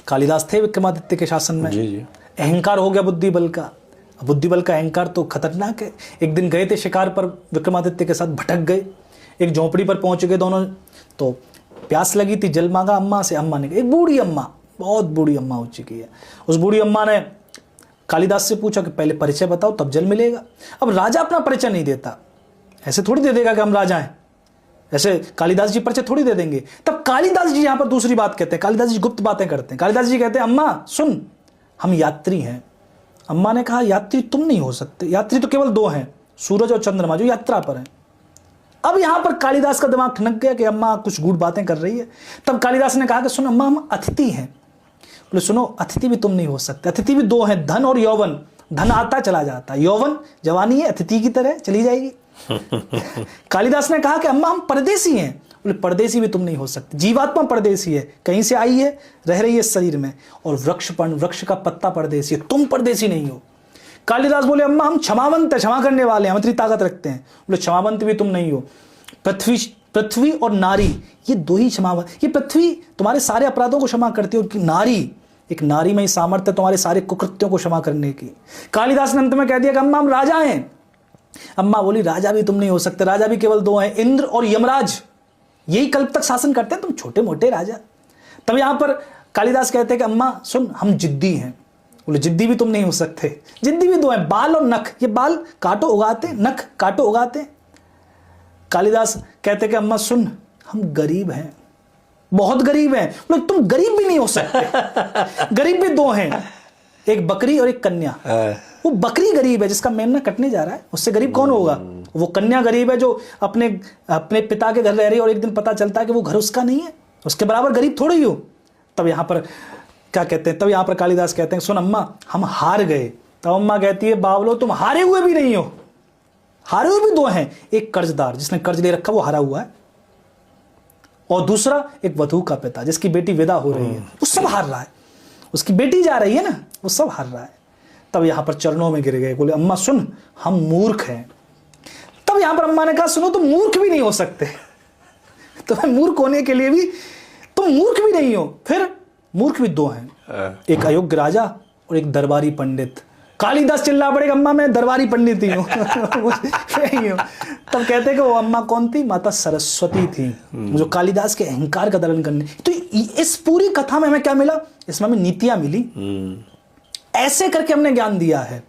कालिदास थे विक्रमादित्य के शासन में। जी जी। अहंकार हो गया बुद्धि बल का। बुद्धि बल का अहंकार तो खतरनाक है। एक दिन गए थे शिकार पर विक्रमादित्य के साथ, भटक गए, एक झोंपड़ी पर पहुंच गए दोनों। तो प्यास लगी थी, जल मांगा अम्मा से। अम्मा ने, एक बूढ़ी अम्मा, बहुत बूढ़ी अम्मा हो चुकी है, उस बूढ़ी अम्मा ने कालिदास से पूछा कि पहले परिचय बताओ तब जल मिलेगा। अब राजा अपना परिचय नहीं देता, ऐसे थोड़ी दे देगा कि हम राजा हैं, ऐसे कालिदास जी परिचय थोड़ी दे देंगे। तब कालिदास जी यहां पर दूसरी बात कहते हैं, कालिदास जी गुप्त बातें करते हैं। कालिदास जी कहते हैं अम्मा सुन, हम यात्री हैं। अम्मा ने कहा यात्री तुम नहीं हो सकते, यात्री तो केवल दो हैं, सूरज और चंद्रमा, जो यात्रा पर हैं। अब यहां पर कालिदास का दिमाग ठनक गया कि अम्मा कुछ गूढ़ बातें कर रही है। तब कालिदास ने कहा कि सुन अम्मा, हम अतिथि हैं। बोले सुनो, अतिथि भी तुम नहीं हो सकते, अतिथि भी दो हैं, धन और यौवन। धन आता चला जाता, यौवन जवानी है, अतिथि की तरह चली जाएगी। कालिदास ने कहा कि अम्मा हम परदेसी हैं। बोले परदेसी भी तुम नहीं हो सकते, जीवात्मा परदेसी है, कहीं से आई है, रह रही है शरीर में, और वृक्ष का पत्ता परदेसी है, तुम परदेसी नहीं हो। कालिदास बोले अम्मा हम क्षमावंत है, क्षमा करने वाले हैं, हम इतनी ताकत रखते हैं। बोले क्षमावंत भी तुम नहीं हो। पृथ्वी और नारी, ये दो ही क्षमावंत। ये पृथ्वी तुम्हारे सारे अपराधों को क्षमा करती है, और नारी, एक नारी में ही सामर्थ्य तुम्हारे सारे कुकृत्यों को क्षमा करने की। कालिदास ने अंत में कह दिया कि अम्मा हम राजा हैं। अम्मा बोली राजा भी तुम नहीं हो सकते, राजा भी केवल दो हैं, इंद्र और यमराज, यही कल्प तक शासन करते हैं, तुम छोटे मोटे राजा। तब यहां पर कालिदास कहते हैं कि अम्मा सुन, हम जिद्दी हैं। बोले जिद्दी भी तुम नहीं हो सकते, जिद्दी भी दो हैं, बाल और नख, ये बाल काटो उगाते, नख काटो उगाते। कालिदास कहते हैं कि अम्मा सुन, हम गरीब हैं, बहुत गरीब हैं। बोले तुम गरीब भी नहीं हो सकते, गरीब भी दो हैं, एक बकरी और एक कन्या। वो बकरी गरीब है जिसका मेमना कटने जा रहा है, उससे गरीब कौन होगा? वो कन्या गरीब है जो अपने पिता के घर रह रही है और एक दिन पता चलता है कि वो घर उसका नहीं है, उसके बराबर गरीब थोड़ी ही हो। तब यहां पर क्या कहते हैं, तब यहां पर कालिदास कहते हैं सुन अम्मा हम हार गए। तब अम्मा कहती है बावलो तुम हारे हुए भी नहीं हो, हारे हुए भी दो हैं, एक कर्जदार जिसने कर्ज ले रखा वो हारा हुआ है, और दूसरा एक वधू का पिता जिसकी बेटी विदा हो रही है, वो सब हार रहा है, उसकी बेटी जा रही है ना, वो सब हार रहा है। तब यहां पर चरणों में गिर गए, बोले अम्मा सुन, हम मूर्ख हैं। तब यहां पर अम्मा ने कहा सुनो तुम मूर्ख भी नहीं हो सकते, तो मूर्ख होने के लिए भी तुम मूर्ख भी नहीं हो। फिर मूर्ख भी दो हैं, एक अयोग्य राजा और एक दरबारी पंडित। कालिदास चिल्ला पड़ेगा अम्मा मैं दरबारी पंडित ही हूं। तब कहते कि वो अम्मा कौन थी? माता सरस्वती थी, जो कालिदास के अहंकार का दलन करने। तो इस पूरी कथा में हमें क्या मिला? इसमें हमें नीतियां मिली, ऐसे करके हमने ज्ञान दिया है।